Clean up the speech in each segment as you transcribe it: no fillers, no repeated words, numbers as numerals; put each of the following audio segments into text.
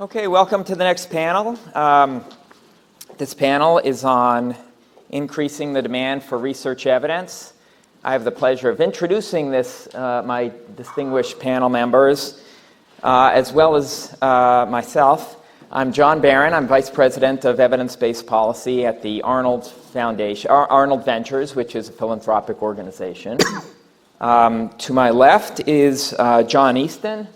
Okay, welcome to the next panel. This panel is on increasing the demand for research evidence. I have the pleasure of introducing my distinguished panel members, as well as myself. I'm John Barron. I'm Vice President of Evidence-Based Policy at the Arnold Foundation, Arnold Ventures, which is a philanthropic organization. To my left is John Easton,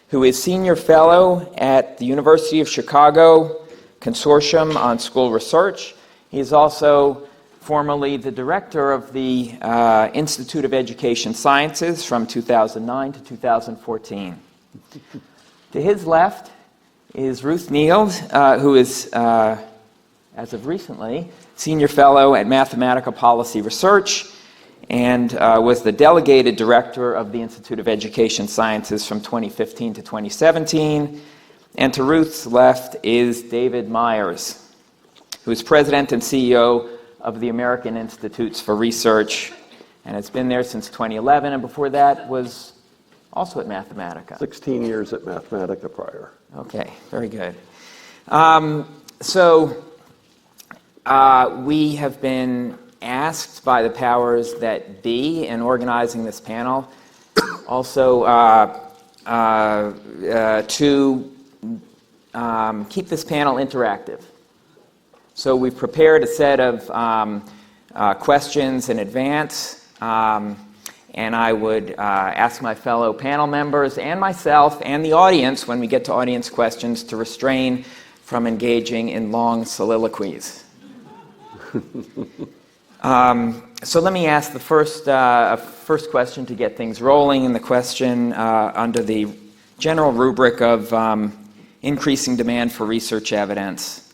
who is Senior Fellow at the University of Chicago Consortium on School Research. He is also formerly the Director of the Institute of Education Sciences from 2009 to 2014. To his left is Ruth Nield, who is, as of recently, Senior Fellow at Mathematical Policy Research, and was the delegated director of the Institute of Education Sciences from 2015 to 2017. And to Ruth's left is David Myers, who is president and CEO of the American Institutes for Research, and has been there since 2011, and before that was also at Mathematica. 16 years at Mathematica prior. Okay, very good. We have been asked by the powers that be in organizing this panel also to keep this panel interactive. So we've prepared a set of questions in advance, and I would ask my fellow panel members and myself and the audience, when we get to audience questions, to refrain from engaging in long soliloquies. So let me ask the first question to get things rolling, and the question under the general rubric of increasing demand for research evidence.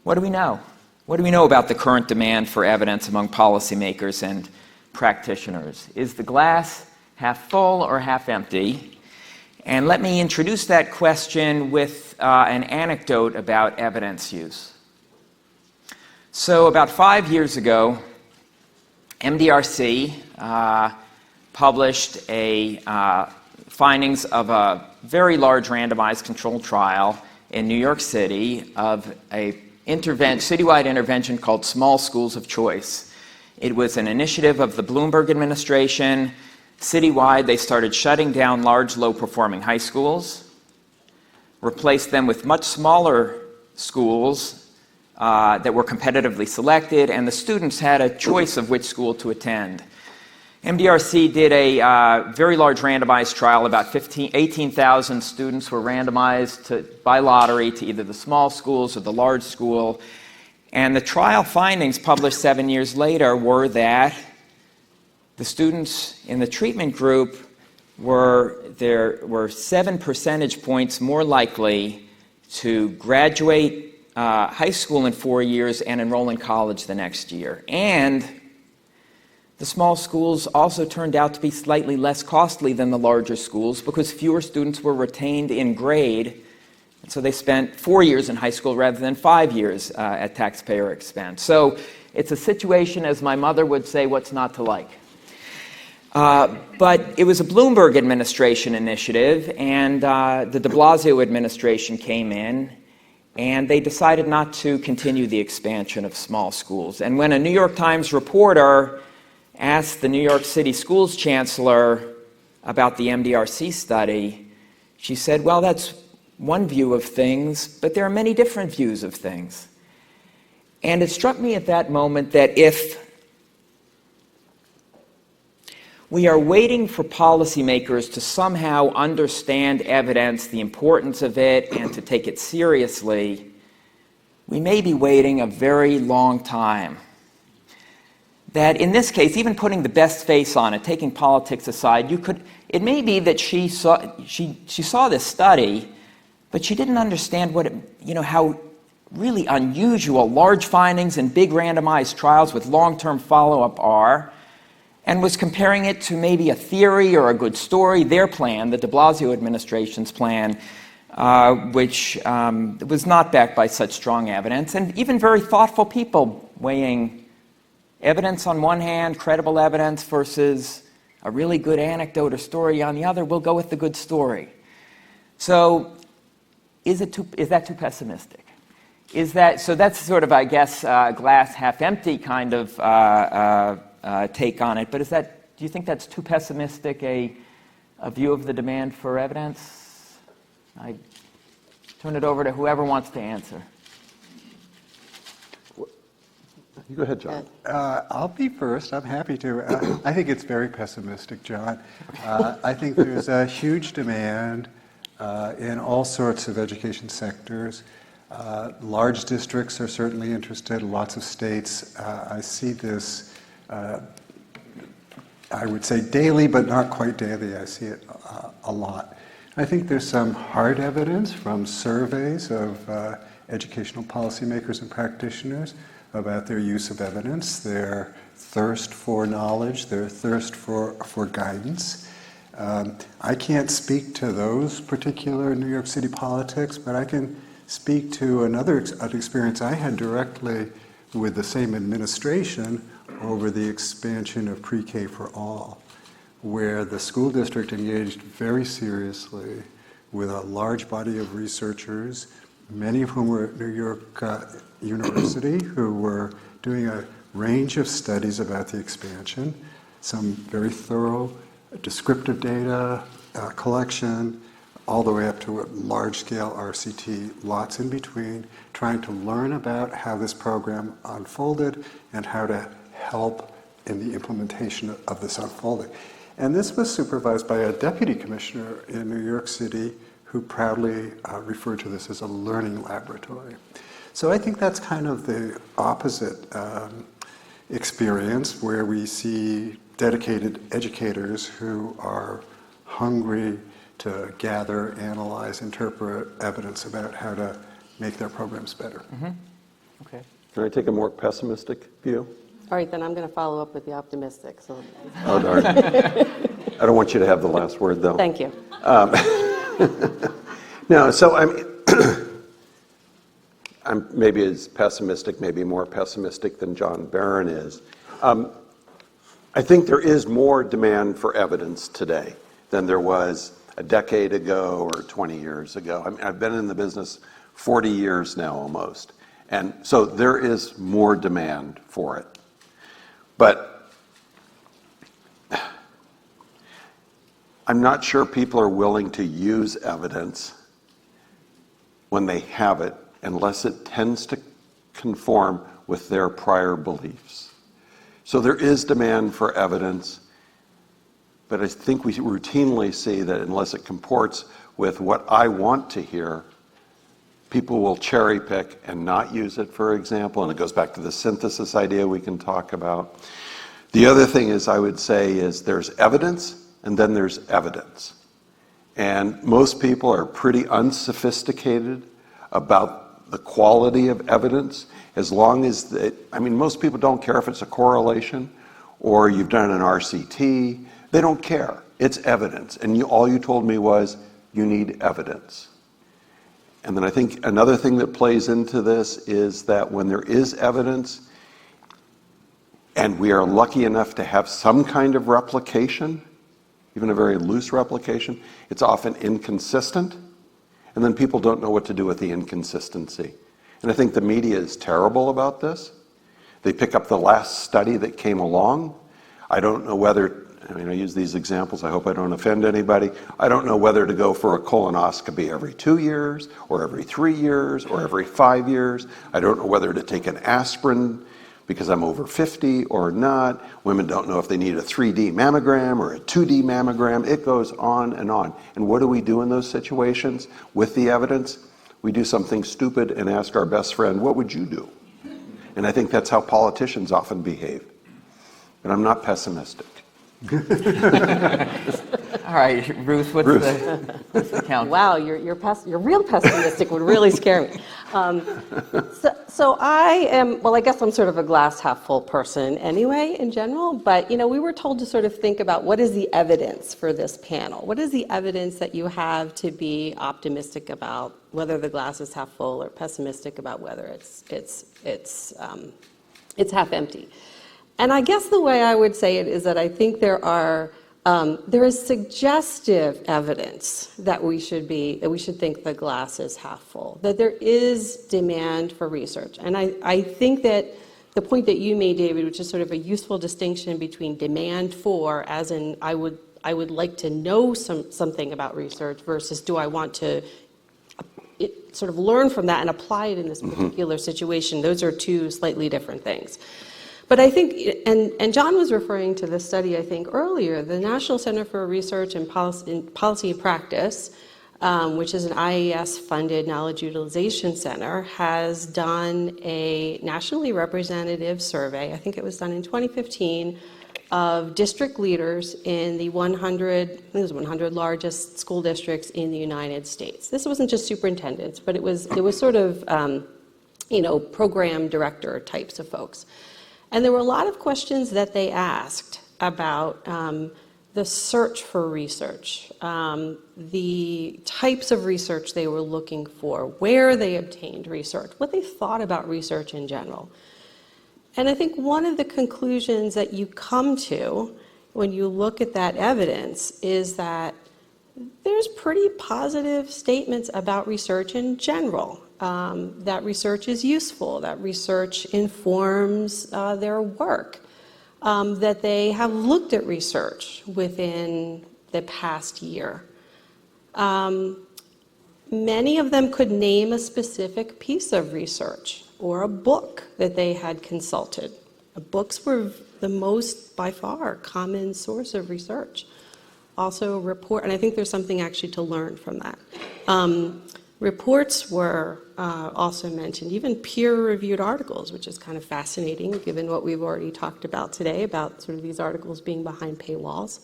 What do we know? What do we know about the current demand for evidence among policymakers and practitioners? Is the glass half full or half empty? And let me introduce that question with an anecdote about evidence use. So about 5 years ago, MDRC published findings of a very large randomized controlled trial in New York City of a citywide intervention called Small Schools of Choice. It was an initiative of the Bloomberg administration. Citywide, they started shutting down large, low-performing high schools, replaced them with much smaller schools that were competitively selected, and the students had a choice of which school to attend. MDRC did a very large randomized trial. About 18,000 students were randomized by lottery to either the small schools or the large school. And the trial findings published 7 years later were that the students in the treatment group were 7 percentage points more likely to graduate high school in 4 years and enroll in college the next year. And the small schools also turned out to be slightly less costly than the larger schools because fewer students were retained in grade, and so they spent 4 years in high school rather than 5 years at taxpayer expense. So it's a situation, as my mother would say, what's not to like. But it was a Bloomberg administration initiative, and the de Blasio administration came in, and they decided not to continue the expansion of small schools. And when a New York Times reporter asked the New York City schools chancellor about the MDRC study, she said, well, that's one view of things, but there are many different views of things. And it struck me at that moment that if we are waiting for policymakers to somehow understand evidence, the importance of it, and to take it seriously, we may be waiting a very long time. That in this case, even putting the best face on it, taking politics aside, it may be that she saw this study, but she didn't understand how really unusual large findings in big randomized trials with long-term follow-up are, and was comparing it to maybe a theory or a good story, their plan, the de Blasio administration's plan, which was not backed by such strong evidence, and even very thoughtful people weighing evidence on one hand, credible evidence versus a really good anecdote or story on the other. We'll go with the good story. So is that too pessimistic? So that's sort of, I guess, glass half empty kind of take on it. But do you think that's too pessimistic a view of the demand for evidence? I turn it over to whoever wants to answer. You go ahead, John. I'll be first. I'm happy to. I think it's very pessimistic, John. I think there's a huge demand in all sorts of education sectors. Large districts are certainly interested, lots of states. I see this, I would say daily, but not quite daily. I see it a lot. I think there's some hard evidence from surveys of educational policymakers and practitioners about their use of evidence, their thirst for knowledge, their thirst for guidance. I can't speak to those particular New York City politics, but I can speak to another experience I had directly with the same administration over the expansion of pre-K for all, where the school district engaged very seriously with a large body of researchers, many of whom were at New York University, who were doing a range of studies about the expansion, some very thorough descriptive data collection, all the way up to a large-scale RCT, lots in between, trying to learn about how this program unfolded and how to help in the implementation of this unfolding. And this was supervised by a deputy commissioner in New York City who proudly referred to this as a learning laboratory. So I think that's kind of the opposite experience, where we see dedicated educators who are hungry to gather, analyze, interpret evidence about how to make their programs better. Mm-hmm. Okay. Can I take a more pessimistic view? All right, then I'm going to follow up with the optimistic. So. Oh, darn. I don't want you to have the last word, though. Thank you. No, so I'm maybe as pessimistic, maybe more pessimistic than John Barron is. I think there is more demand for evidence today than there was a decade ago or 20 years ago. I mean, I've been in the business 40 years now almost. And so there is more demand for it. But I'm not sure people are willing to use evidence when they have it, unless it tends to conform with their prior beliefs. So there is demand for evidence, but I think we routinely see that unless it comports with what I want to hear, people will cherry pick and not use it, for example, and it goes back to the synthesis idea we can talk about. The other thing is, I would say, is there's evidence and then there's evidence. And most people are pretty unsophisticated about the quality of evidence, as long as most people don't care if it's a correlation or you've done an RCT. They don't care. It's evidence. And all you told me was you need evidence. And then I think another thing that plays into this is that when there is evidence, and we are lucky enough to have some kind of replication, even a very loose replication, it's often inconsistent. And then people don't know what to do with the inconsistency. And I think the media is terrible about this. They pick up the last study that came along. I don't know whether, I use these examples, I hope I don't offend anybody. I don't know whether to go for a colonoscopy every 2 years, or every 3 years, or every 5 years. I don't know whether to take an aspirin because I'm over 50 or not. Women don't know if they need a 3D mammogram or a 2D mammogram. It goes on and on. And what do we do in those situations with the evidence? We do something stupid and ask our best friend, what would you do? And I think that's how politicians often behave. But I'm not pessimistic. All right, Ruth, what's the count? Wow, you're real pessimistic would really scare me. So I am, well, I guess I'm sort of a glass half full person anyway in general, but we were told to sort of think about what is the evidence for this panel? What is the evidence that you have to be optimistic about whether the glass is half full or pessimistic about whether it's half empty? And I guess the way I would say it is that I think there are There is suggestive evidence that we should think the glass is half full, that there is demand for research. And I think that the point that you made, David, which is sort of a useful distinction between demand for, as in I would like to know something about research, versus do I want to sort of learn from that and apply it in this particular situation. Those are two slightly different things. But I think, and John was referring to this study, I think, earlier, the National Center for Research and Policy and Practice, which is an IAS-funded knowledge utilization center, has done a nationally representative survey, I think it was done in 2015, of district leaders in the 100 largest school districts in the United States. This wasn't just superintendents, but it was sort of, program director types of folks. And there were a lot of questions that they asked about the search for research, the types of research they were looking for, where they obtained research, what they thought about research in general. And I think one of the conclusions that you come to when you look at that evidence is that there's pretty positive statements about research in general, that research is useful, that research informs their work, that they have looked at research within the past year. Many of them could name a specific piece of research or a book that they had consulted. Books were the most, by far, common source of research. Also report, and I think there's something actually to learn from that. Reports were also mentioned, even peer-reviewed articles, which is kind of fascinating given what we've already talked about today, about sort of these articles being behind paywalls.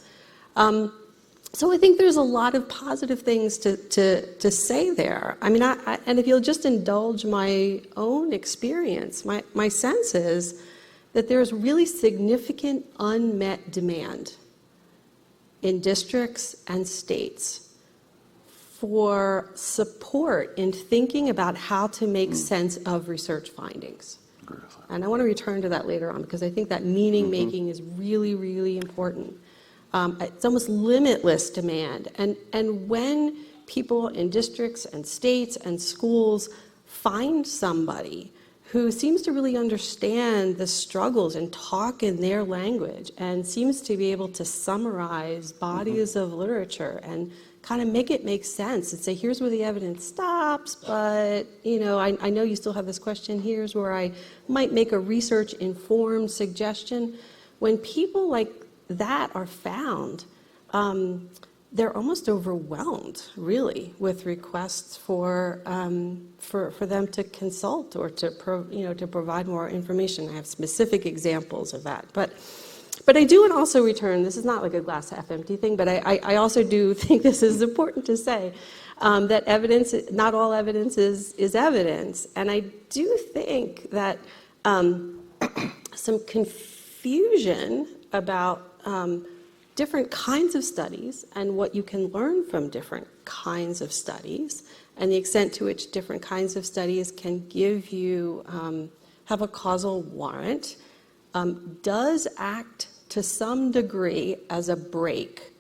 So I think there's a lot of positive things to say there. I mean, and if you'll just indulge my own experience, my sense is that there's really significant unmet demand in districts and states for support in thinking about how to make sense of research findings. And I want to return to that later on, because I think that meaning making is really, really important. It's almost limitless demand. And when people in districts and states and schools find somebody who seems to really understand the struggles and talk in their language and seems to be able to summarize bodies of literature and kind of make it make sense and say, here's where the evidence stops, but I know you still have this question, here's where I might make a research-informed suggestion. When people like that are found, they're almost overwhelmed, really, with requests for them to consult or to provide more information. I have specific examples of that, but I do and also return. This is not like a glass half empty thing, but I also do think this is important to say that evidence, not all evidence is evidence, and I do think that some confusion about different kinds of studies and what you can learn from different kinds of studies and the extent to which different kinds of studies can give you, have a causal warrant, does act to some degree as a brake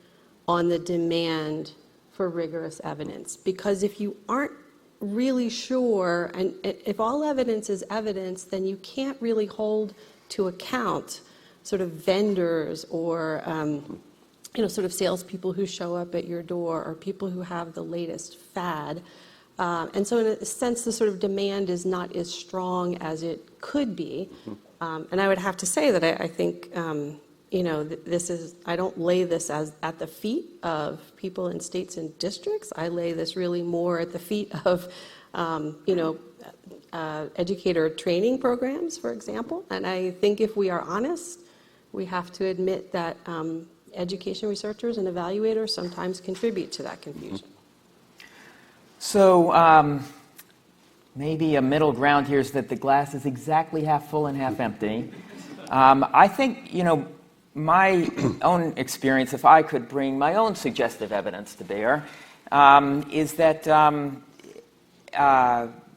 on the demand for rigorous evidence. Because if you aren't really sure, and if all evidence is evidence, then you can't really hold to account sort of vendors or sort of salespeople who show up at your door or people who have the latest fad. And so in a sense, the sort of demand is not as strong as it could be. And I would have to say that I think, this is, I don't lay this as at the feet of people in states and districts. I lay this really more at the feet of, educator training programs, for example. And I think if we are honest, we have to admit that education researchers and evaluators sometimes contribute to that confusion. So maybe a middle ground here is that the glass is exactly half full and half empty. I think, my own experience, if I could bring my own suggestive evidence to bear, is that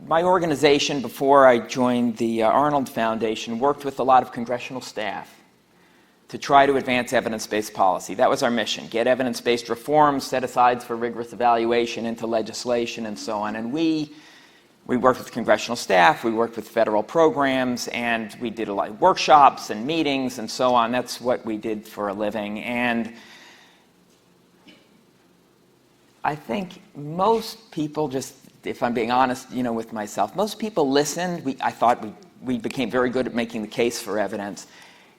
my organization, before I joined the Arnold Foundation, worked with a lot of congressional staff to try to advance evidence-based policy. That was our mission, get evidence-based reforms set aside for rigorous evaluation into legislation and so on. And we worked with congressional staff, we worked with federal programs, and we did a lot of workshops and meetings and so on. That's what we did for a living. And I think most people just, if I'm being honest, with myself, most people listened. I thought we became very good at making the case for evidence.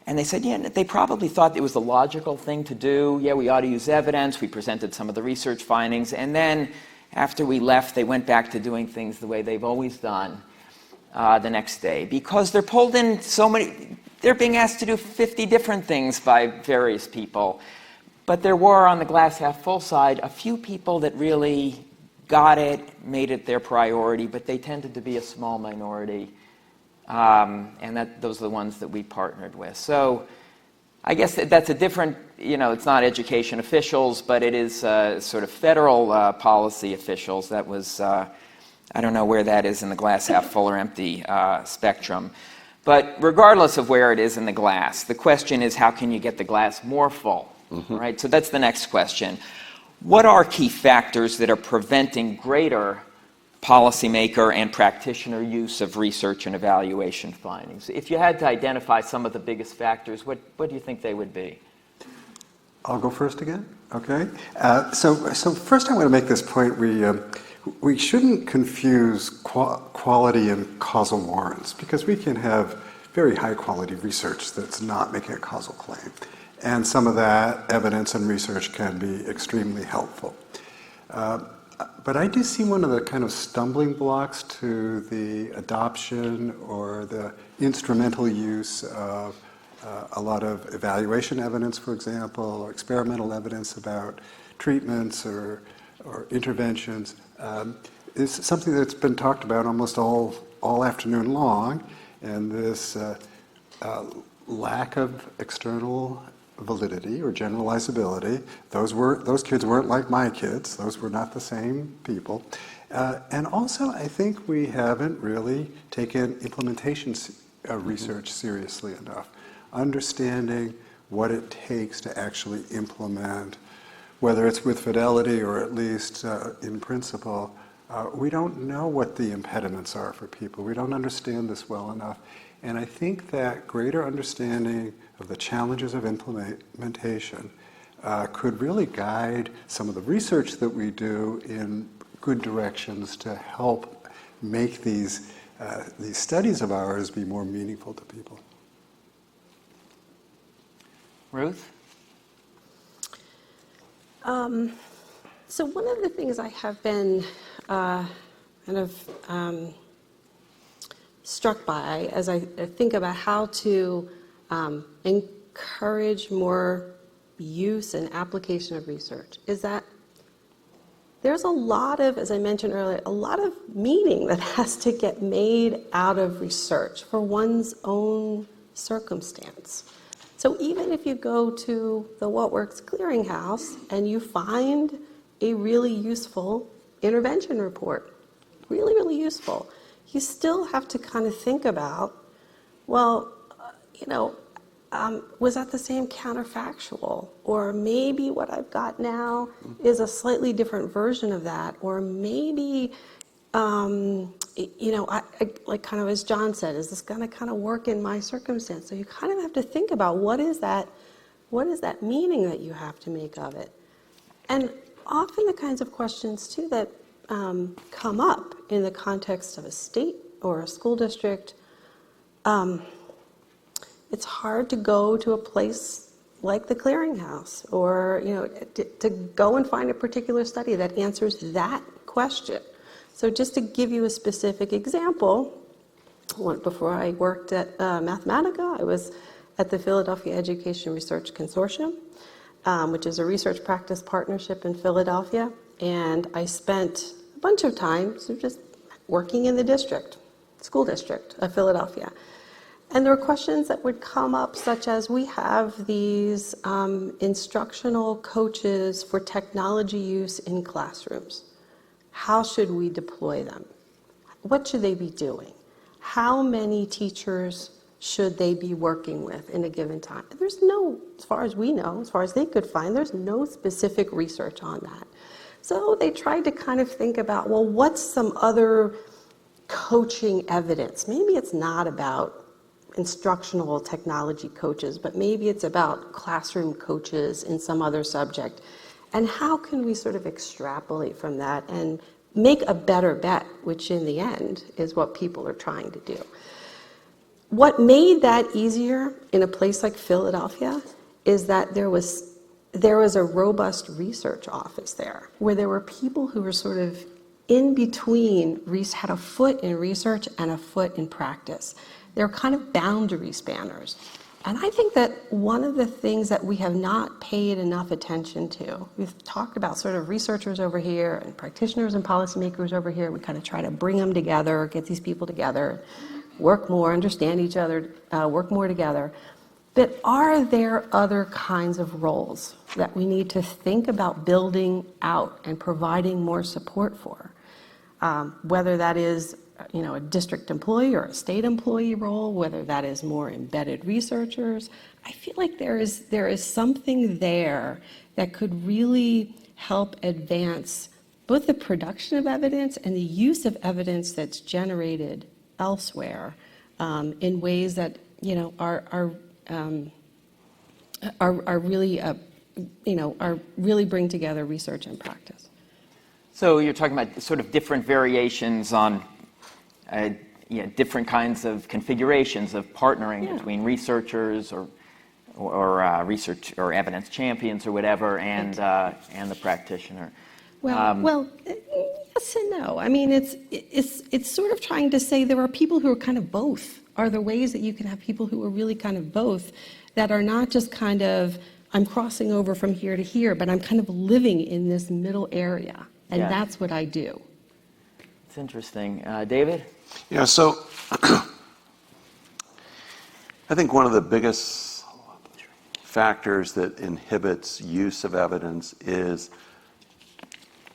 And they said, they probably thought it was the logical thing to do. Yeah, we ought to use evidence. We presented some of the research findings. And then after we left, they went back to doing things the way they've always done the next day. Because they're pulled in they're being asked to do 50 different things by various people. But there were, on the glass half full side, a few people that really got it, made it their priority, but they tended to be a small minority. And those are the ones that we partnered with. So I guess that's a different, it's not education officials, but it is sort of federal policy officials. That was, I don't know where that is in the glass half full or empty spectrum. But regardless of where it is in the glass, the question is, how can you get the glass more full? Mm-hmm. Right? So that's the next question. What are key factors that are preventing greater policymaker and practitioner use of research and evaluation findings? If you had to identify some of the biggest factors, what do you think they would be? I'll go first again. Okay. So first I want to make this point. We shouldn't confuse quality and causal warrants, because we can have very high quality research that's not making a causal claim. And some of that evidence and research can be extremely helpful. But I do see one of the kind of stumbling blocks to the adoption or the instrumental use of a lot of evaluation evidence, for example, or experimental evidence about treatments or interventions, is something that's been talked about almost all afternoon long, and this lack of external validity or generalizability. Those kids weren't like my kids. Those were not the same people. And also, I think we haven't really taken implementation research seriously enough. Understanding what it takes to actually implement, whether it's with fidelity or at least in principle. We don't know what the impediments are for people. We don't understand this well enough. And I think that greater understanding of the challenges of implementation could really guide some of the research that we do in good directions to help make these studies of ours be more meaningful to people. Ruth? So one of the things I have been struck by as I think about how to encourage more use and application of research is that there's a lot of, as I mentioned earlier, a lot of meaning that has to get made out of research for one's own circumstance. So even if you go to the What Works Clearinghouse and you find a really useful intervention report, really, really useful, you still have to kind of think about, well, was that the same counterfactual? Or maybe what I've got now is a slightly different version of that. Or maybe, like kind of as John said, is this going to kind of work in my circumstance? So you kind of have to think about what is that meaning that you have to make of it? And often the kinds of questions, too, that come up in the context of a state or a school district, it's hard to go to a place like the clearinghouse or to go and find a particular study that answers that question. So just to give you a specific example, before I worked at Mathematica, I was at the Philadelphia Education Research Consortium, which is a research practice partnership in Philadelphia, and I spent a bunch of time just working in the school district of Philadelphia. And there were questions that would come up, such as we have these instructional coaches for technology use in classrooms. How should we deploy them? What should they be doing? How many teachers should they be working with in a given time? There's no, as far as we know, as far as they could find, there's no specific research on that. So they tried to kind of think about, well, what's some other coaching evidence? Maybe it's not about instructional technology coaches, but maybe it's about classroom coaches in some other subject. And how can we sort of extrapolate from that and make a better bet, which in the end is what people are trying to do. What made that easier in a place like Philadelphia is that there was a robust research office there, where there were people who were sort of in between, had a foot in research and a foot in practice. They're kind of boundary spanners. And I think that one of the things that we have not paid enough attention to, we've talked about sort of researchers over here and practitioners and policymakers over here. We kind of try to bring them together, get these people together, work more, understand each other, work more together. But are there other kinds of roles that we need to think about building out and providing more support for? Whether that is a district employee or a state employee role, whether that is more embedded researchers. I feel like there is something there that could really help advance both the production of evidence and the use of evidence that's generated elsewhere in ways that really bring together research and practice. So you're talking about sort of different variations on different kinds of configurations of partnering between researchers or research or evidence champions or whatever, and the practitioner. Well, yes and no. I mean, it's sort of trying to say there are people who are kind of both. Are there ways that you can have people who are really kind of both, that are not just kind of, I'm crossing over from here to here, but I'm kind of living in this middle area, and that's what I do. It's interesting. David? Yeah, so I think one of the biggest factors that inhibits use of evidence is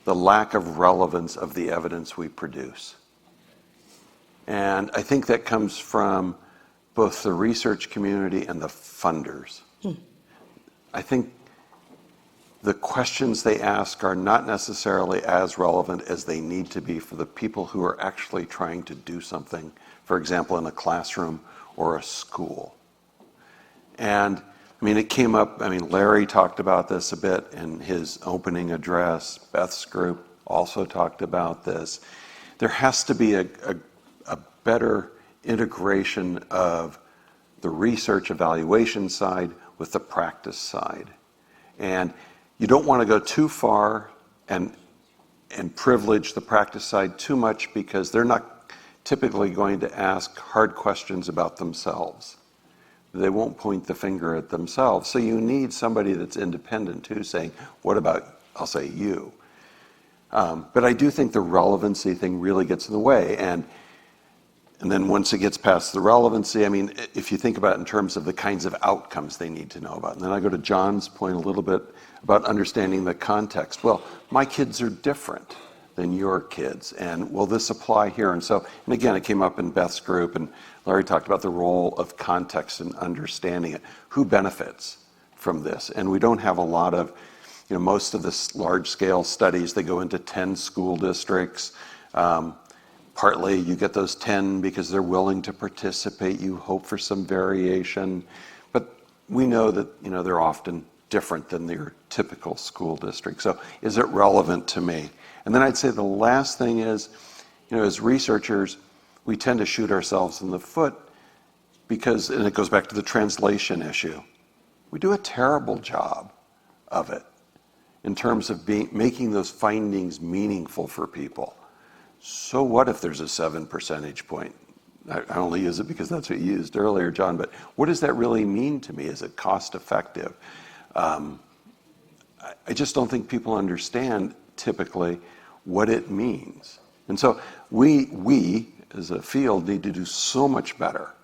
the lack of relevance of the evidence we produce. And I think that comes from both the research community and the funders. I think the questions they ask are not necessarily as relevant as they need to be for the people who are actually trying to do something, for example, in a classroom or a school. And I mean, it came up, Larry talked about this a bit in his opening address. Beth's group also talked about this. There has to be a better integration of the research evaluation side with the practice side. And you don't want to go too far and privilege the practice side too much, because they're not typically going to ask hard questions about themselves. They won't point the finger at themselves. So you need somebody that's independent too, saying, what about, I'll say, you? But I do think the relevancy thing really gets in the way. And then once it gets past the relevancy, if you think about it in terms of the kinds of outcomes they need to know about. And then I go to John's point a little bit about understanding the context. Well, my kids are different than your kids, and will this apply here? And again, it came up in Beth's group, and Larry talked about the role of context and understanding it. Who benefits from this? And we don't have a lot of, most of the large-scale studies, they go into 10 school districts. Partly you get those 10 because they're willing to participate. You hope for some variation. But we know that, they're often different than your typical school district. So is it relevant to me? And then I'd say the last thing is, as researchers, we tend to shoot ourselves in the foot because, and it goes back to the translation issue, we do a terrible job of it in terms of making those findings meaningful for people. So what if there's a 7 percentage point? I only use it because that's what you used earlier, John, but what does that really mean to me? Is it cost effective? I just don't think people understand typically what it means. And so we as a field need to do so much better.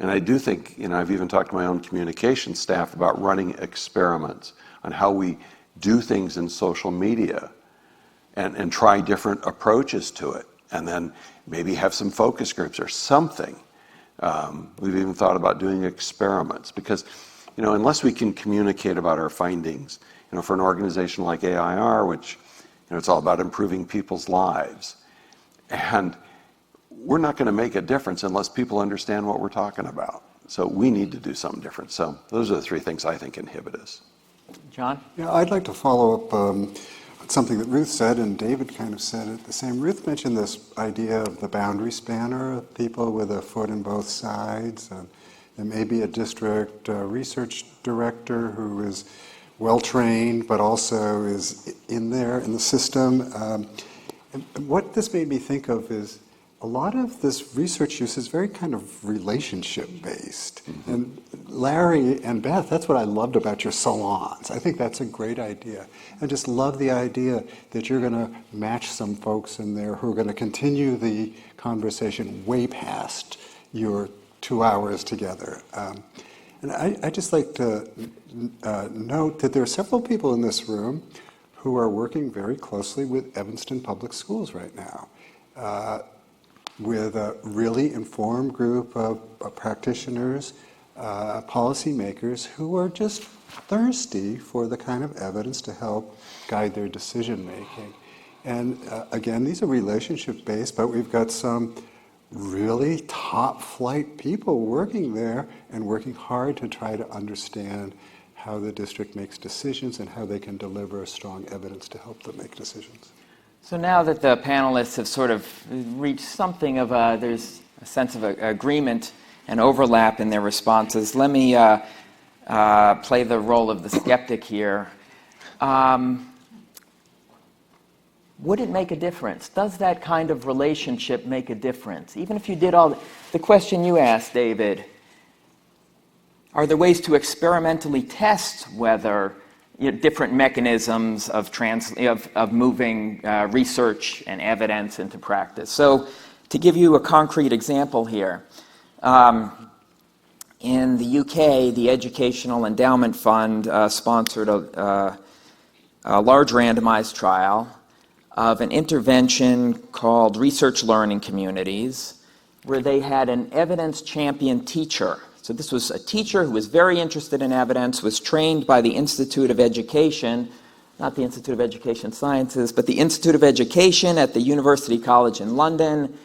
And I do think, I've even talked to my own communication staff about running experiments on how we do things in social media and try different approaches to it. And then maybe have some focus groups or something We've even thought about doing experiments because, unless we can communicate about our findings, for an organization like AIR, which, it's all about improving people's lives. And we're not going to make a difference unless people understand what we're talking about. So we need to do something different. So those are the three things I think inhibit us. John? Yeah, I'd like to follow up on something that Ruth said, and David kind of said it the same. Ruth mentioned this idea of the boundary spanner, of people with a foot in both sides. There may be a district research director who is well-trained, but also is in there in the system. And what this made me think of is a lot of this research use is very kind of relationship-based. And Larry and Beth, that's what I loved about your salons. I think that's a great idea. I just love the idea that you're going to match some folks in there who are going to continue the conversation way past your 2 hours together. And I just like to note that there are several people in this room who are working very closely with Evanston Public Schools right now, with a really informed group of practitioners, policymakers who are just thirsty for the kind of evidence to help guide their decision making. And again, these are relationship-based, but we've got some really top flight people working there and working hard to try to understand how the district makes decisions and how they can deliver strong evidence to help them make decisions. So now that the panelists have sort of reached something of there's a sense of agreement and overlap in their responses, let me play the role of the skeptic here. Would it make a difference? Does that kind of relationship make a difference? Even if you did all the question you asked, David, are there ways to experimentally test whether different mechanisms of moving research and evidence into practice? So to give you a concrete example here, in the UK, the Educational Endowment Fund sponsored a large randomized trial of an intervention called Research Learning Communities, where they had an evidence champion teacher. So this was a teacher who was very interested in evidence, was trained by the Institute of Education, not the Institute of Education Sciences, but the Institute of Education at the University College in London.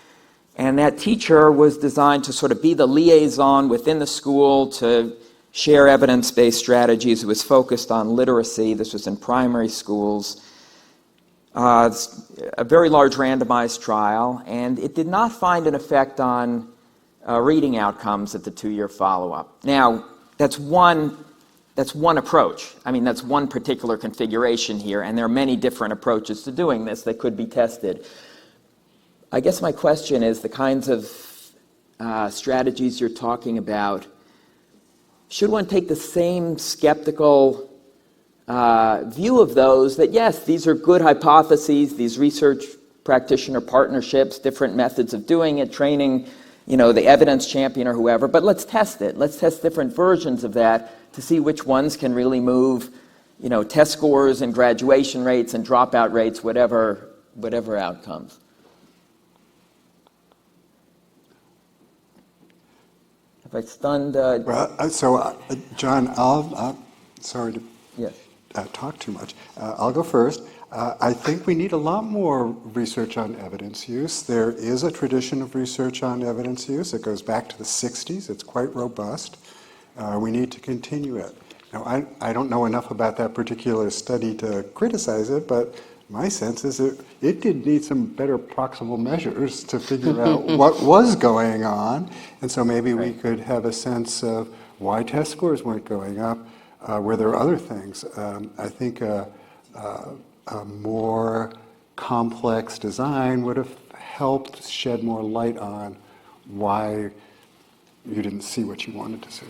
And that teacher was designed to sort of be the liaison within the school to share evidence-based strategies. It was focused on literacy. This was in primary schools. A very large randomized trial, and it did not find an effect on reading outcomes at the 2-year follow-up. Now, that's one approach. I mean, that's one particular configuration here, and there are many different approaches to doing this that could be tested. I guess my question is the kinds of strategies you're talking about, should one take the same skeptical view of those, that yes, these are good hypotheses, these research practitioner partnerships, different methods of doing it, training, the evidence champion or whoever, but let's test it. Let's test different versions of that to see which ones can really move, test scores and graduation rates and dropout rates, whatever outcomes. Have I stunned? John, I'll sorry to Yes. Talk too much. I'll go first. I think we need a lot more research on evidence use. There is a tradition of research on evidence use. It goes back to the 60s. It's quite robust. We need to continue it. Now, I don't know enough about that particular study to criticize it, but my sense is it did need some better proximal measures to figure out what was going on. And so maybe we could have a sense of why test scores weren't going up. Where there are other things. I think a more complex design would have helped shed more light on why you didn't see what you wanted to see.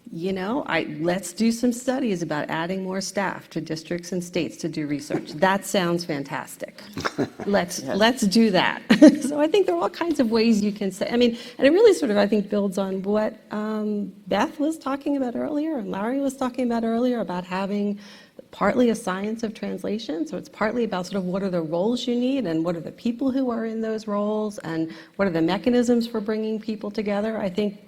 Let's do some studies about adding more staff to districts and states to do research. That sounds fantastic. Let's do that. So I think there are all kinds of ways you can say, and it really sort of, I think, builds on what Beth was talking about earlier and Larry was talking about earlier about having partly a science of translation. So it's partly about sort of what are the roles you need and what are the people who are in those roles and what are the mechanisms for bringing people together. I think,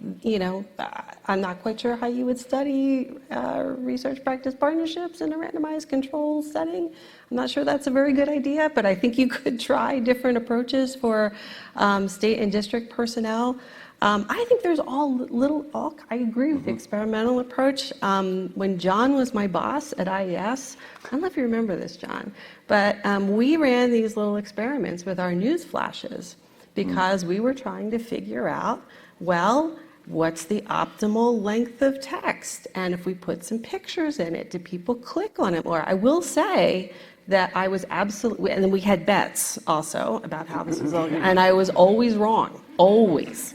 I'm not quite sure how you would study research practice partnerships in a randomized control setting. I'm not sure that's a very good idea, but I think you could try different approaches for state and district personnel. I think there's I agree with the experimental approach. When John was my boss at IES, I don't know if you remember this, John, but we ran these little experiments with our news flashes because we were trying to figure out, well, what's the optimal length of text? And if we put some pictures in it, do people click on it more? I will say that I was absolutely, and then we had bets also about how this was all going, and I was always wrong, always.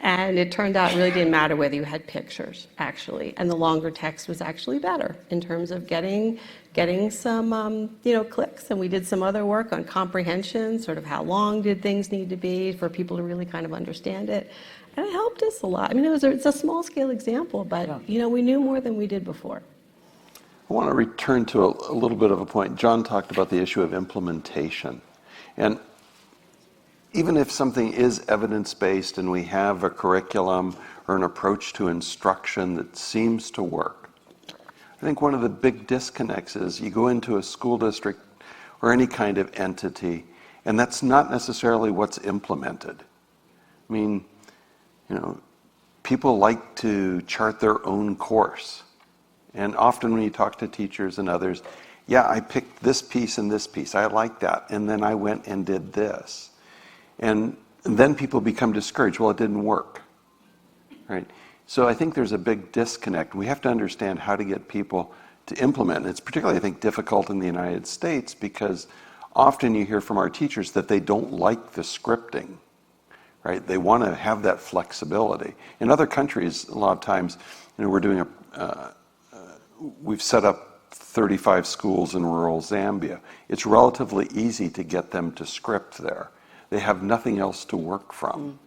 And it turned out it really didn't matter whether you had pictures, actually, and the longer text was actually better in terms of getting some, clicks. And we did some other work on comprehension, sort of how long did things need to be for people to really kind of understand it. And it helped us a lot. I mean, it's a small scale example, but, we knew more than we did before. I want to return to a little bit of a point. John talked about the issue of implementation. And even if something is evidence-based and we have a curriculum or an approach to instruction that seems to work, I think one of the big disconnects is you go into a school district or any kind of entity, and that's not necessarily what's implemented. I mean, people like to chart their own course. And often when you talk to teachers and others, I picked this piece and this piece. I like that. And then I went and did this. And then people become discouraged. Well, it didn't work. Right? So I think there's a big disconnect. We have to understand how to get people to implement. And it's particularly, I think, difficult in the United States because often you hear from our teachers that they don't like the scripting. Right? They want to have that flexibility. In other countries, a lot of times, we're doing we've set up 35 schools in rural Zambia. It's relatively easy to get them to script there. They have nothing else to work from.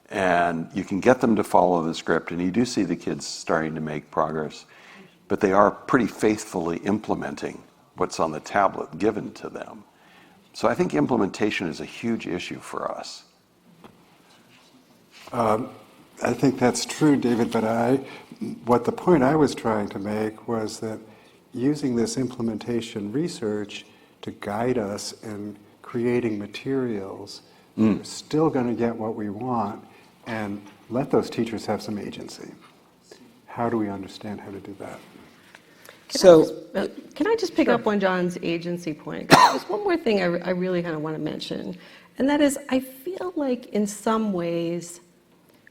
And you can get them to follow the script, and you do see the kids starting to make progress, but they are pretty faithfully implementing what's on the tablet given to them. So I think implementation is a huge issue for us. I think that's true, David, but what the point I was trying to make was that using this implementation research to guide us in creating materials, we're still going to get what we want and let those teachers have some agency. How do we understand how to do that? Can I just pick up on John's agency point? There's one more thing I really kind of want to mention, and that is I feel like in some ways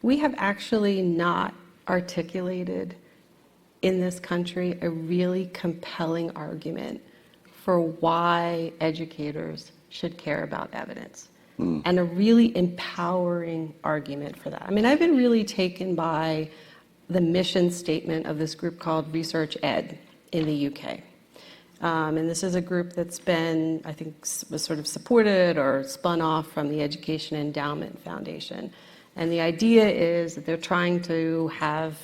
we have actually not articulated in this country a really compelling argument for why educators should care about evidence, and a really empowering argument for that. I mean, I've been really taken by the mission statement of this group called Research Ed in the UK. And this is a group that's been, I think, was sort of supported or spun off from the Education Endowment Foundation. And the idea is that they're trying to have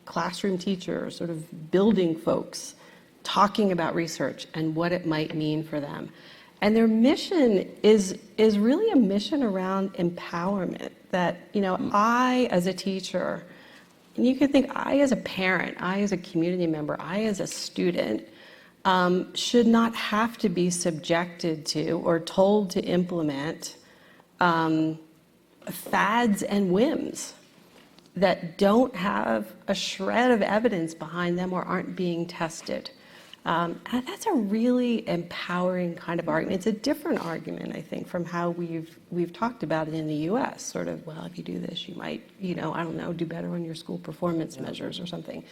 classroom teachers, sort of building folks, talking about research and what it might mean for them. And their mission is really a mission around empowerment, that, I as a teacher, and you can think I as a parent, I as a community member, I as a student, should not have to be subjected to or told to implement fads and whims that don't have a shred of evidence behind them or aren't being tested. And that's a really empowering kind of argument. It's a different argument, I think, from how we've talked about it in the U.S. Sort of, well, if you do this, you might, I don't know, do better on your school performance measures or something.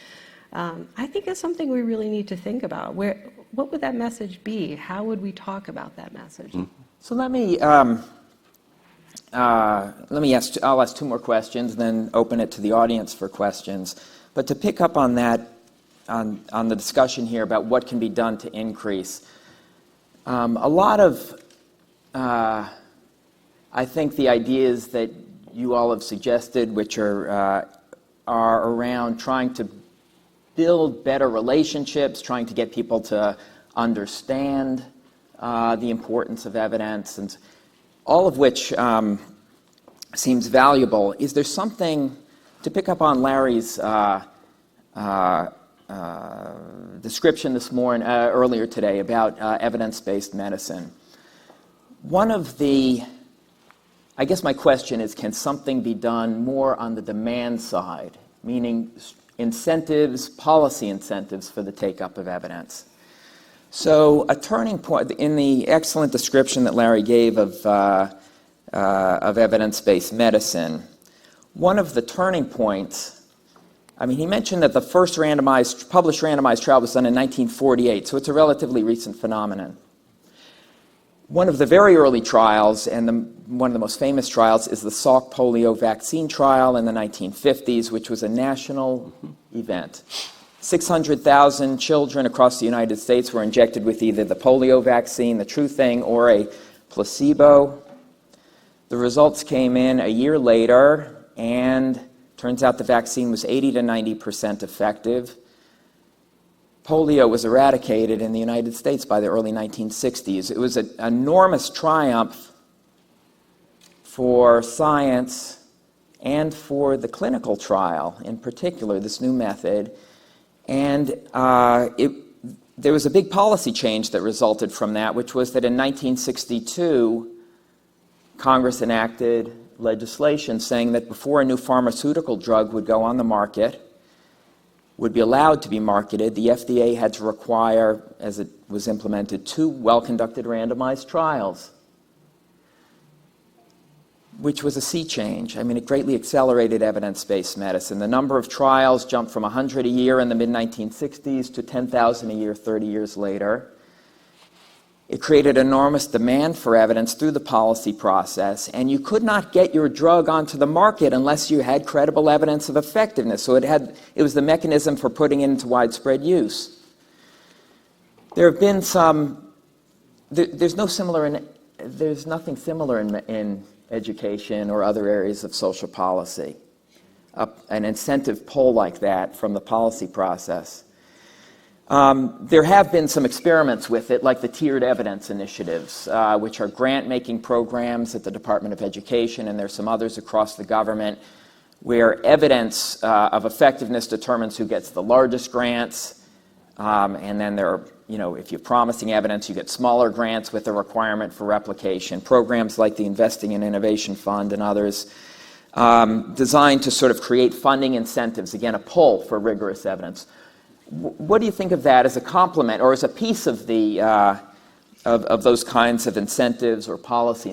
I think it's something we really need to think about. What would that message be? How would we talk about that message? So I'll ask two more questions, then open it to the audience for questions. But to pick up on that, on the discussion here about what can be done to increase, a lot of, I think the ideas that you all have suggested, which are around trying to build better relationships, trying to get people to understand the importance of evidence, and all of which seems valuable. Is there something, to pick up on Larry's description this morning, earlier today, about evidence-based medicine? One of the, I guess my question is, can something be done more on the demand side, meaning incentives, policy incentives for the take-up of evidence? So a turning point, in the excellent description that Larry gave of evidence-based medicine, one of the turning points, I mean, he mentioned that the first published randomized trial was done in 1948, so it's a relatively recent phenomenon. One of the very early trials, and one of the most famous trials, is the Salk polio vaccine trial in the 1950s, which was a national event. 600,000 children across the United States were injected with either the polio vaccine, the true thing, or a placebo. The results came in a year later, and turns out the vaccine was 80 to 90% effective. Polio was eradicated in the United States by the early 1960s. It was an enormous triumph for science and for the clinical trial, in particular, this new method. And there was a big policy change that resulted from that, which was that in 1962, Congress enacted legislation saying that before a new pharmaceutical drug would go on the market, would be allowed to be marketed, the FDA had to require, as it was implemented, 2 well-conducted randomized trials, which was a sea change. I mean, it greatly accelerated evidence-based medicine. The number of trials jumped from 100 a year in the mid-1960s to 10,000 a year 30 years later. It created enormous demand for evidence through the policy process, and you could not get your drug onto the market unless you had credible evidence of effectiveness. So it was the mechanism for putting it into widespread use. There have been there's nothing similar in education or other areas of social policy, an incentive pull like that from the policy process. There have been some experiments with it, like the tiered evidence initiatives, which are grant-making programs at the Department of Education, and there's some others across the government, where evidence of effectiveness determines who gets the largest grants, and then there are, if you're promising evidence, you get smaller grants with a requirement for replication. Programs like the Investing in Innovation Fund and others, designed to sort of create funding incentives, again, a pull for rigorous evidence. What do you think of that as a complement or as a piece of the of those kinds of incentives or policy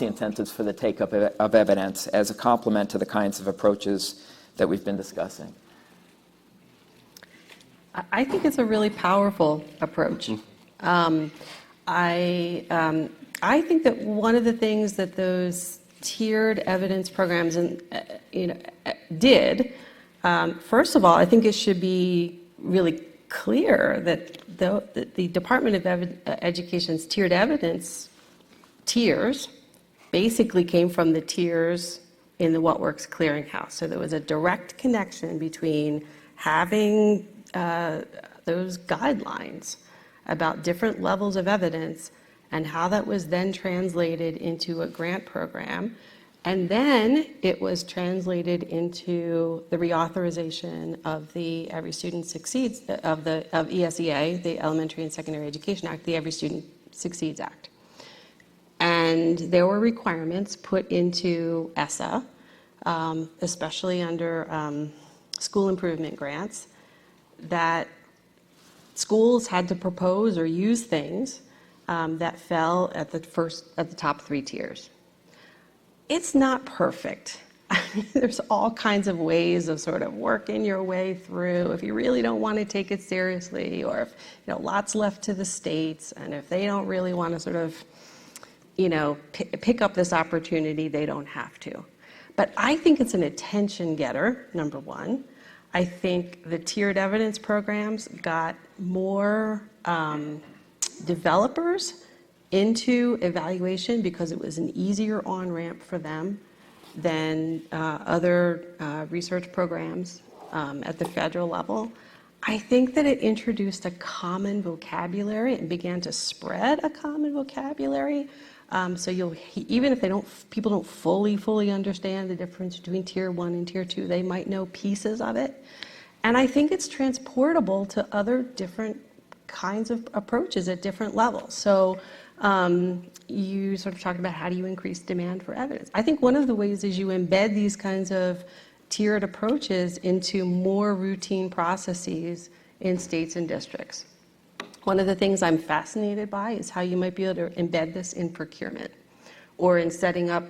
incentives for the take-up of evidence as a complement to the kinds of approaches that we've been discussing? I think it's a really powerful approach. I think that one of the things that those tiered evidence programs did, first of all, I think it should be really clear that the Department of Education's tiered evidence tiers basically came from the tiers in the What Works Clearinghouse. So there was a direct connection between having those guidelines about different levels of evidence and how that was then translated into a grant program. And then it was translated into the reauthorization of the Every Student Succeeds, of ESEA, the Elementary and Secondary Education Act, the Every Student Succeeds Act. And there were requirements put into ESSA, especially under school improvement grants, that schools had to propose or use things that fell at the top 3 tiers. It's not perfect. There's all kinds of ways of sort of working your way through if you really don't want to take it seriously, or if lots left to the states, and if they don't really want to sort of pick up this opportunity, they don't have to. But I think it's an attention getter, number one. I think the tiered evidence programs got more developers into evaluation because it was an easier on-ramp for them than other research programs at the federal level. I think that it introduced a common vocabulary and began to spread a common vocabulary. So even if people don't fully understand the difference between tier 1 and tier 2, they might know pieces of it. And I think it's transportable to other different kinds of approaches at different levels. So you sort of talked about how do you increase demand for evidence. I think one of the ways is you embed these kinds of tiered approaches into more routine processes in states and districts. One of the things I'm fascinated by is how you might be able to embed this in procurement or in setting up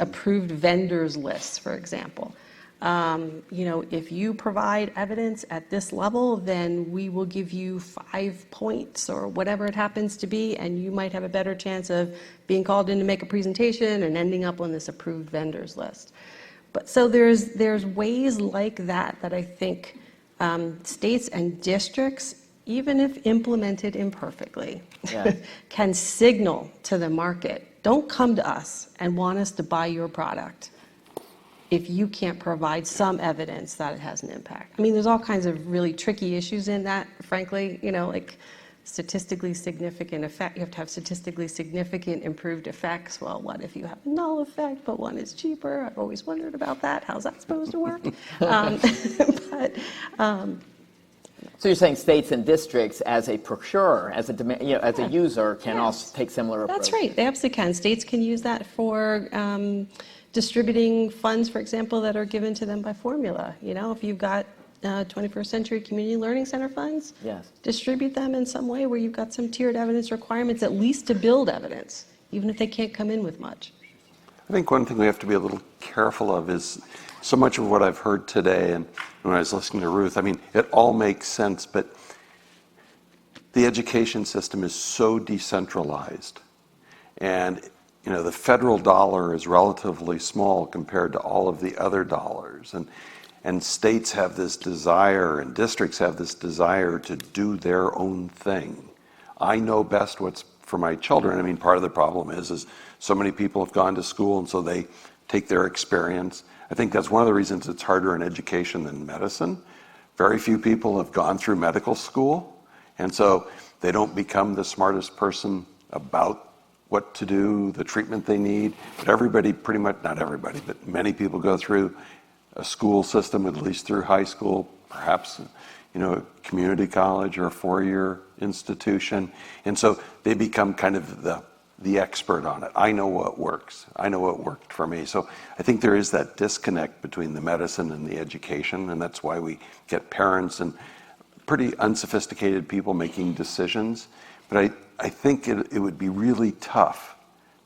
approved vendors lists, for example. If you provide evidence at this level, then we will give you 5 points or whatever it happens to be, and you might have a better chance of being called in to make a presentation and ending up on this approved vendors list. But so there's ways like that I think states and districts, even if implemented imperfectly, Yeah. can signal to the market, don't come to us and want us to buy your product if you can't provide some evidence that it has an impact. I mean, there's all kinds of really tricky issues in that, frankly, like statistically significant effect. You have to have statistically significant improved effects. Well, what if you have a null effect, but one is cheaper? I've always wondered about that. How's that supposed to work? So you're saying states and districts, as a procurer, as a user, can also take similar approaches? That's right. They absolutely can. States can use that for distributing funds, for example, that are given to them by formula. If you've got 21st Century Community Learning Center funds, Yes. distribute them in some way where you've got some tiered evidence requirements, at least to build evidence, even if they can't come in with much. I think one thing we have to be a little careful of is so much of what I've heard today, and when I was listening to Ruth, I mean, it all makes sense, but the education system is so decentralized. And, the federal dollar is relatively small compared to all of the other dollars. And states have this desire, and districts have this desire to do their own thing. I know best what's for my children. I mean, part of the problem is so many people have gone to school, and so they take their experience. I think that's one of the reasons it's harder in education than medicine. Very few people have gone through medical school, and so they don't become the smartest person about what to do, the treatment they need. But everybody, pretty much, not everybody, but many people go through a school system, at least through high school, perhaps a community college or a 4-year institution. And so they become kind of the expert on it. I know what works. I know what worked for me. So I think there is that disconnect between the medicine and the education, and that's why we get parents and pretty unsophisticated people making decisions. But I think it would be really tough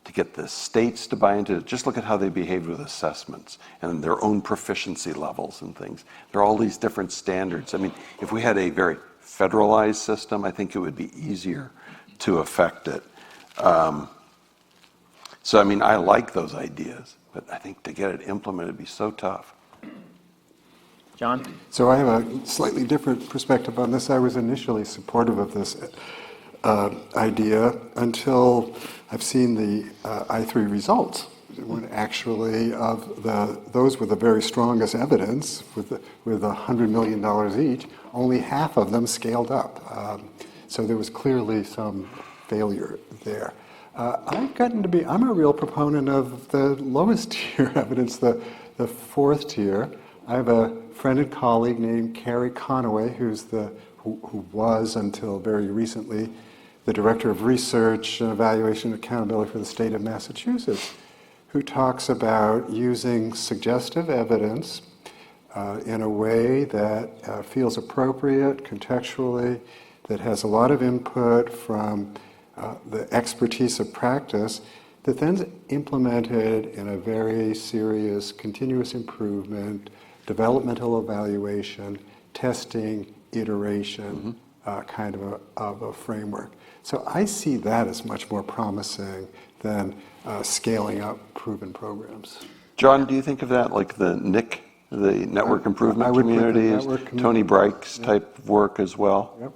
to get the states to buy into it. Just look at how they behave with assessments and their own proficiency levels and things. There are all these different standards. I mean, if we had a very federalized system, I think it would be easier to affect it. So, I mean, I like those ideas, but I think to get it implemented would be so tough. John? So I have a slightly different perspective on this. I was initially supportive of this idea until I've seen the I3 results, when actually of those with the very strongest evidence, with $100 million each, only half of them scaled up. So there was clearly some failure there. I'm a real proponent of the lowest tier evidence, the fourth tier. I have a friend and colleague named Carrie Conaway, who was until very recently the Director of Research and Evaluation and Accountability for the state of Massachusetts, who talks about using suggestive evidence in a way that feels appropriate contextually, that has a lot of input from the expertise of practice, that then's implemented in a very serious continuous improvement, developmental evaluation, testing, iteration kind of a framework. So I see that as much more promising than scaling up proven programs. John, do you think of that like the NIC, the Network Improvement Communities, Tony Brike's type of work as well? Yep.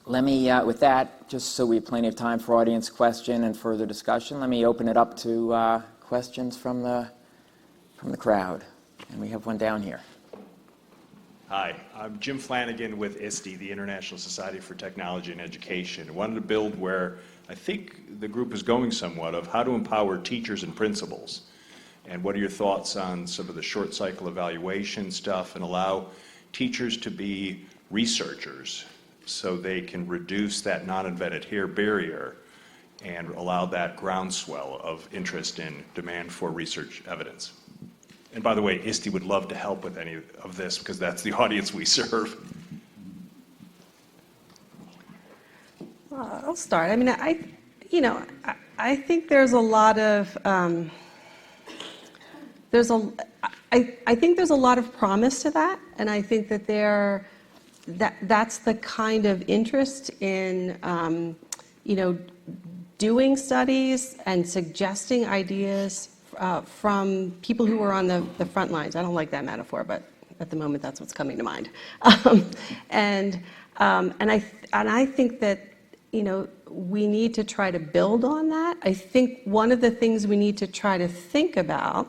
Let me, with that, just so we have plenty of time for audience question and further discussion, let me open it up to questions from the crowd. And we have one down here. Hi, I'm Jim Flanagan with ISTE, the International Society for Technology and Education. I wanted to build where I think the group is going somewhat of how to empower teachers and principals. And what are your thoughts on some of the short cycle evaluation stuff and allow teachers to be researchers so they can reduce that non-invented here barrier and allow that groundswell of interest in demand for research evidence? And by the way, ISTE would love to help with any of this because that's the audience we serve. I'll start. I mean, I think there's a lot of I think there's a lot of promise to that, and I think that that's the kind of interest in doing studies and suggesting ideas from people who are on the front lines. I don't like that metaphor, but at the moment that's what's coming to mind. And I think that we need to try to build on that. I think one of the things we need to try to think about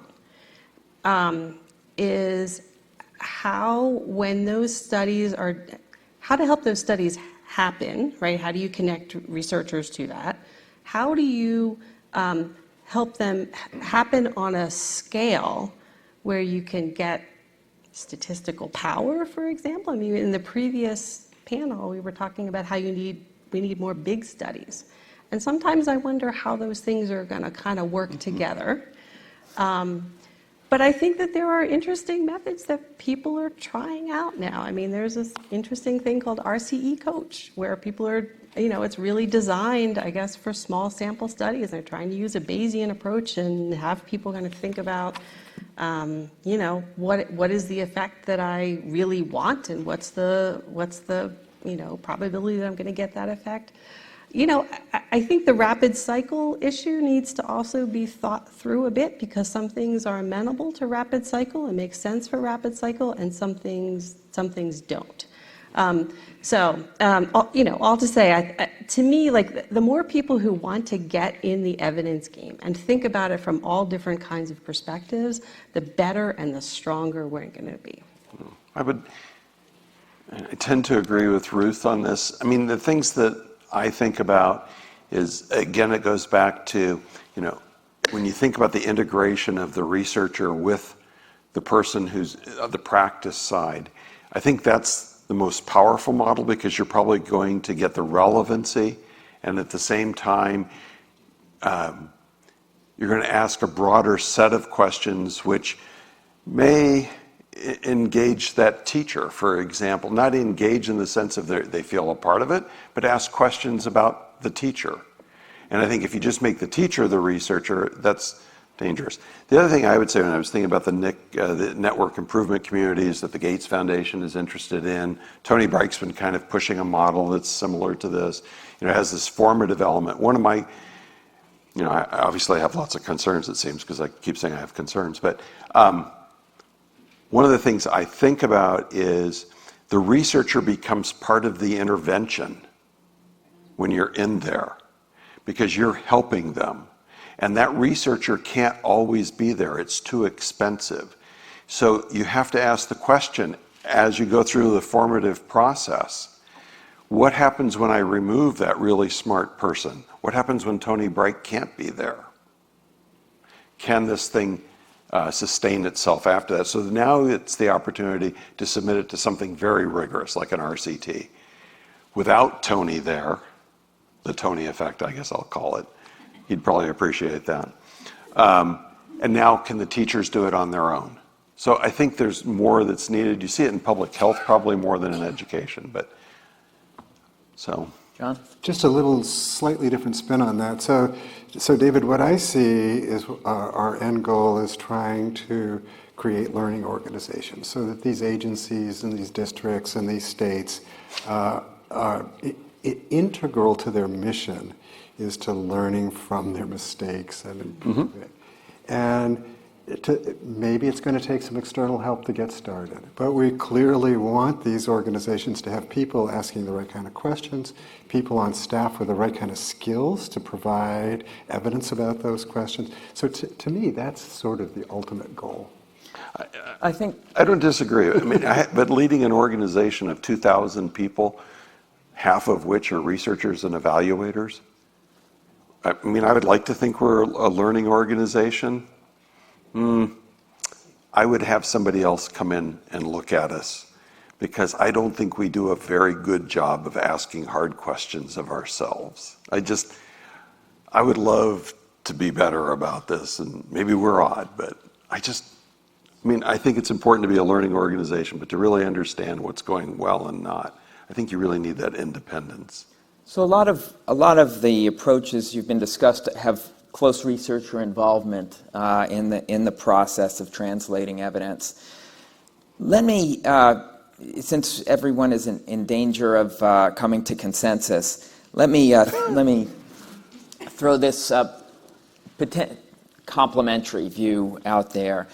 is how to help those studies happen, right? How do you connect researchers to that? How do you help them happen on a scale where you can get statistical power, for example? I mean, in the previous panel, we were talking about how we need more big studies. And sometimes I wonder how those things are going to kind of work together. But I think that there are interesting methods that people are trying out now. I mean, there's this interesting thing called RCE Coach, where people are, it's really designed, I guess, for small sample studies. They're trying to use a Bayesian approach and have people kind of think about, what is the effect that I really want, and what's the probability that I'm going to get that effect. I think the rapid cycle issue needs to also be thought through a bit, because some things are amenable to rapid cycle and make sense for rapid cycle, and some things don't. All to say, to me, like, the more people who want to get in the evidence game and think about it from all different kinds of perspectives, the better and the stronger we're going to be. I tend to agree with Ruth on this. I mean, the things that I think about is, again, it goes back to, when you think about the integration of the researcher with the person who's the practice side, I think that's the most powerful model, because you're probably going to get the relevancy, and at the same time, you're going to ask a broader set of questions which may engage that teacher, for example. Not engage in the sense of they feel a part of it, but ask questions about the teacher. And I think if you just make the teacher the researcher, that's dangerous. The other thing I would say, when I was thinking about the network improvement communities that the Gates Foundation is interested in, Tony Brike's been kind of pushing a model that's similar to this. It has this formative element. One of my, I obviously have lots of concerns, it seems, because I keep saying I have concerns, but one of the things I think about is the researcher becomes part of the intervention when you're in there, because you're helping them. And that researcher can't always be there. It's too expensive. So you have to ask the question, as you go through the formative process, what happens when I remove that really smart person? What happens when Tony Brike can't be there? Can this thing sustain itself after that? So now it's the opportunity to submit it to something very rigorous, like an RCT. Without Tony there, the Tony effect, I guess I'll call it, he'd probably appreciate that. And now can the teachers do it on their own? So I think there's more that's needed. You see it in public health probably more than in education, but so. John? Just a little slightly different spin on that. So David, what I see is our end goal is trying to create learning organizations so that these agencies and these districts and these states are integral to their mission is to learning from their mistakes and improving. And maybe it's going to take some external help to get started. But we clearly want these organizations to have people asking the right kind of questions, people on staff with the right kind of skills to provide evidence about those questions. So to me, that's sort of the ultimate goal. I think I don't disagree. I mean, but leading an organization of 2,000 people, half of which are researchers and evaluators, I mean, I would like to think we're a learning organization. I would have somebody else come in and look at us, because I don't think we do a very good job of asking hard questions of ourselves. I would love to be better about this, and maybe we're odd, but I think it's important to be a learning organization, but to really understand what's going well and not, I think you really need that independence. so. A lot of the approaches you've been discussed have close researcher involvement in the process of translating evidence. Let me, since everyone is in danger of coming to consensus, let me throw this complementary view out there.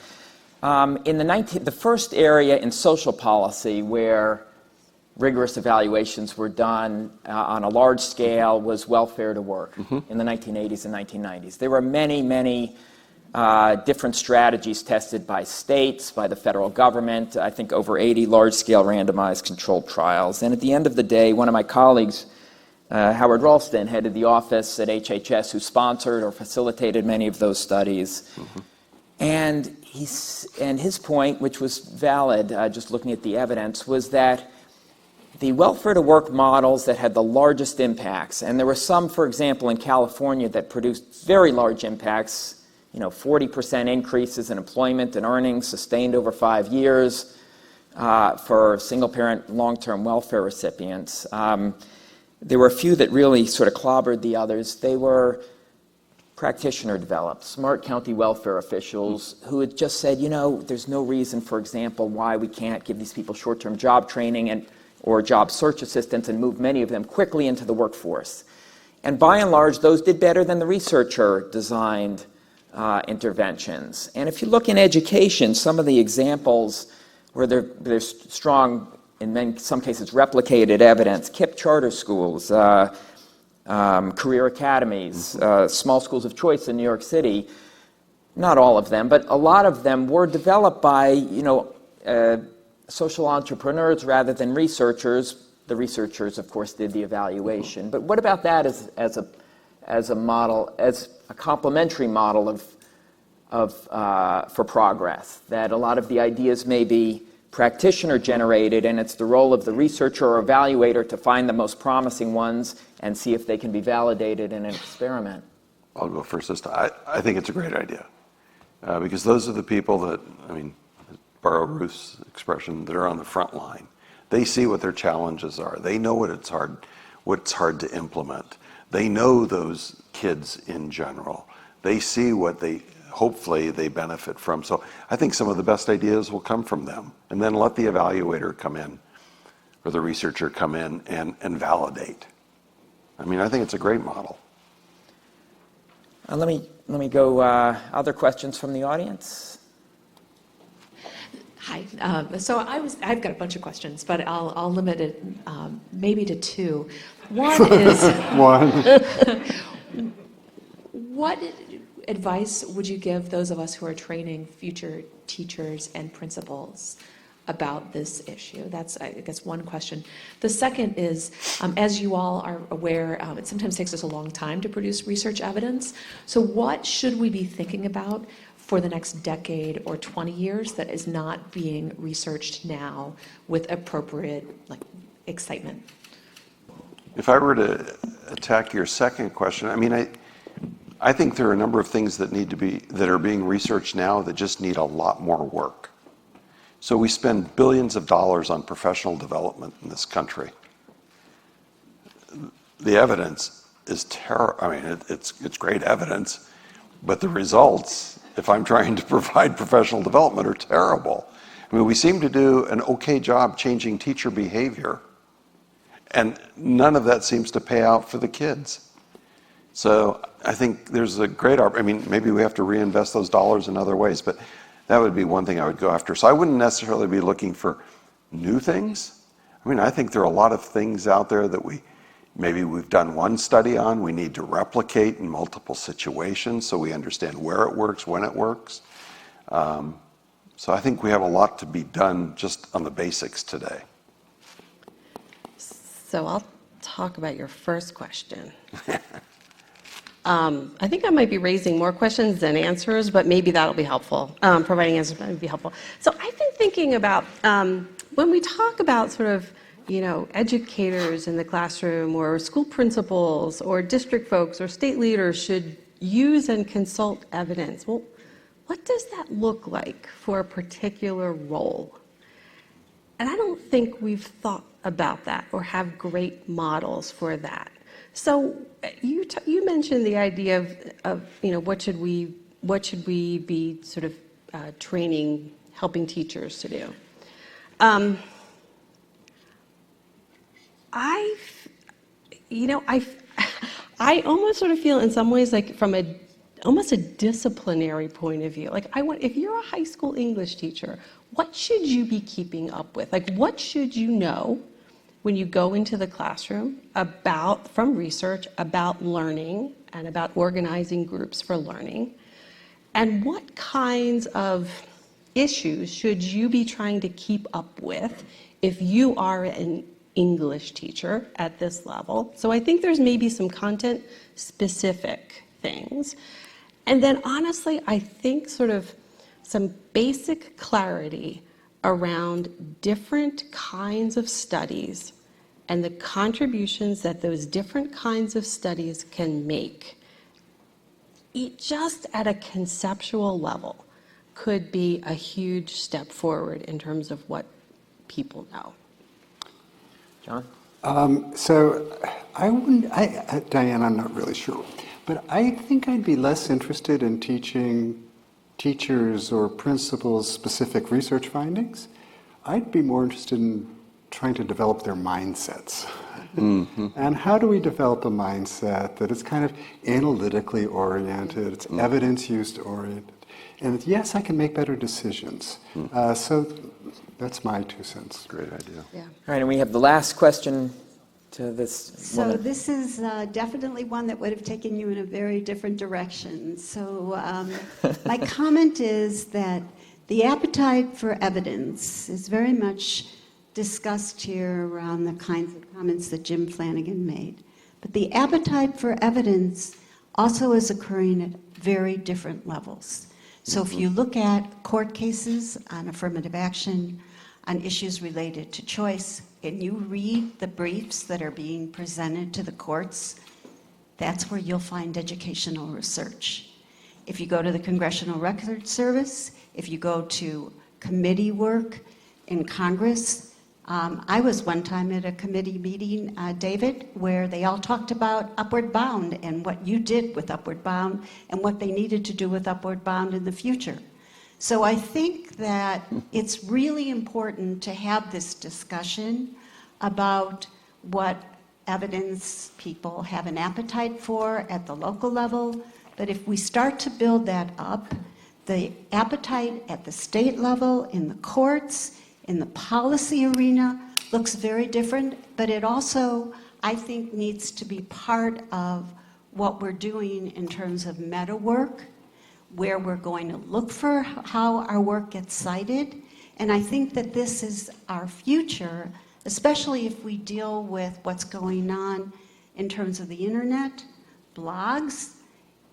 In the first area in social policy where rigorous evaluations were done on a large scale was welfare to work in the 1980s and 1990s. There were many, many different strategies tested by states, by the federal government, I think over 80 large-scale randomized controlled trials. And at the end of the day, one of my colleagues, Howard Ralston, headed the office at HHS who sponsored or facilitated many of those studies. And his point, which was valid, just looking at the evidence, was that the welfare to work models that had the largest impacts, and there were some, for example, in California that produced very large impacts, 40% increases in employment and earnings sustained over 5 years for single-parent long-term welfare recipients. There were a few that really sort of clobbered the others. They were practitioner-developed, smart county welfare officials who had just said, there's no reason, for example, why we can't give these people short-term job training or job search assistance and move many of them quickly into the workforce. And by and large, those did better than the researcher-designed interventions. And if you look in education, some of the examples where there's strong, in some cases, replicated evidence, KIPP charter schools, career academies, small schools of choice in New York City, not all of them, but a lot of them were developed by, social entrepreneurs rather than researchers. The researchers, of course, did the evaluation. But what about that as a model, as a complementary model for progress? That a lot of the ideas may be practitioner generated, and it's the role of the researcher or evaluator to find the most promising ones and see if they can be validated in an experiment. I'll go first this time. I think it's a great idea, because those are the people that, borrow Ruth's expression, that are on the front line. They see what their challenges are. They know what's hard to implement. They know those kids in general. They see what hopefully they benefit from. So I think some of the best ideas will come from them. And then let the evaluator come in, or the researcher come in and validate. I think it's a great model. Let me go, other questions from the audience? Hi. So I've got a bunch of questions, but I'll limit it maybe to two. One is what advice would you give those of us who are training future teachers and principals about this issue? That's, I guess, one question. The second is, as you all are aware, it sometimes takes us a long time to produce research evidence. So what should we be thinking about for the next decade or 20 years that is not being researched now with appropriate excitement? If I were to attack your second question, I think there are a number of things that are being researched now that just need a lot more work. So we spend billions of dollars on professional development in this country. The evidence is terrible. It's great evidence, but the results, if I'm trying to provide professional development, are terrible. We seem to do an okay job changing teacher behavior, and none of that seems to pay out for the kids. So I think there's a great, maybe we have to reinvest those dollars in other ways, but that would be one thing I would go after. So I wouldn't necessarily be looking for new things. I think there are a lot of things out there that maybe we've done one study on, we need to replicate in multiple situations so we understand where it works, when it works. So I think we have a lot to be done just on the basics today. So I'll talk about your first question. I think I might be raising more questions than answers, but maybe that'll be helpful. Providing answers might be helpful. So I've been thinking about when we talk about sort of, educators in the classroom or school principals or district folks or state leaders should use and consult evidence. Well, what does that look like for a particular role? And I don't think we've thought about that or have great models for that. So you mentioned the idea of what should we be sort of training, helping teachers to do. I almost sort of feel in some ways like from almost a disciplinary point of view. Like if you're a high school English teacher, what should you be keeping up with? Like what should you know when you go into the classroom from research about learning and about organizing groups for learning? And what kinds of issues should you be trying to keep up with if you are an English teacher at this level? So I think there's maybe some content specific things. And then honestly, I think sort of some basic clarity around different kinds of studies and the contributions that those different kinds of studies can make, just at a conceptual level, could be a huge step forward in terms of what people know. John? So Diane, I'm not really sure, but I think I'd be less interested in teaching teachers or principals specific research findings. I'd be more interested in trying to develop their mindsets. Mm-hmm. And how do we develop a mindset that is kind of analytically oriented, it's evidence-use oriented, and yes, I can make better decisions. So that's my 2 cents. Great idea. Yeah. All right, and we have the last question to this So woman. this is definitely one that would have taken you in a very different direction. So my comment is that the appetite for evidence is very much discussed here around the kinds of comments that Jim Flanagan made. But the appetite for evidence also is occurring at very different levels. So if you look at court cases on affirmative action, on issues related to choice, and you read the briefs that are being presented to the courts, that's where you'll find educational research. If you go to the Congressional Record Service, if you go to committee work in Congress, I was one time at a committee meeting, David, where they all talked about Upward Bound and what you did with Upward Bound and what they needed to do with Upward Bound in the future. So I think that it's really important to have this discussion about what evidence people have an appetite for at the local level. But if we start to build that up, the appetite at the state level, in the courts, in the policy arena, looks very different. But it also, I think, needs to be part of what we're doing in terms of meta work, where we're going to look for how our work gets cited. And I think that this is our future, especially if we deal with what's going on in terms of the internet, blogs,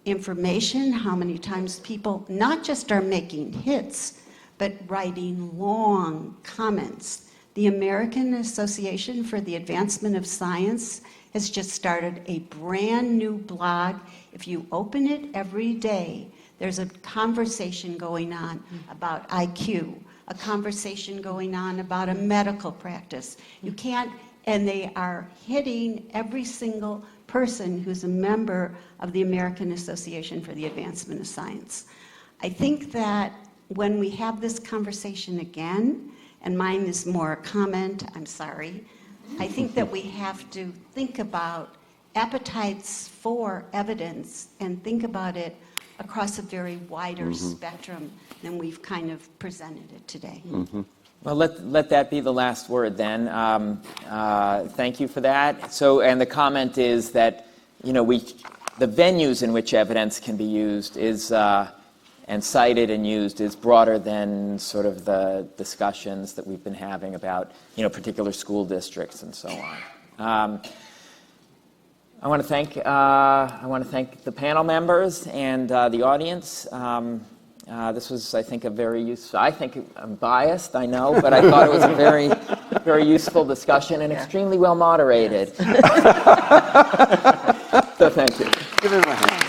information, how many times people not just are making hits, but writing long comments. The American Association for the Advancement of Science has just started a brand new blog. If you open it every day, there's a conversation going on about IQ, a conversation going on about a medical practice. You can't, and they are hitting every single person who's a member of the American Association for the Advancement of Science. I think that when we have this conversation again, and mine is more a comment, I'm sorry, I think that we have to think about appetites for evidence and think about it across a very wider spectrum than we've kind of presented it today. Well, let that be the last word then. Thank you for that. So, and the comment is that, the venues in which evidence can be used is and cited and used is broader than sort of the discussions that we've been having about, particular school districts and so on. I want to thank the panel members and the audience. This was, I think, a very useful. I think I'm biased, I know, but I thought it was a very, very useful discussion and extremely well moderated. So thank you. Give him a hand.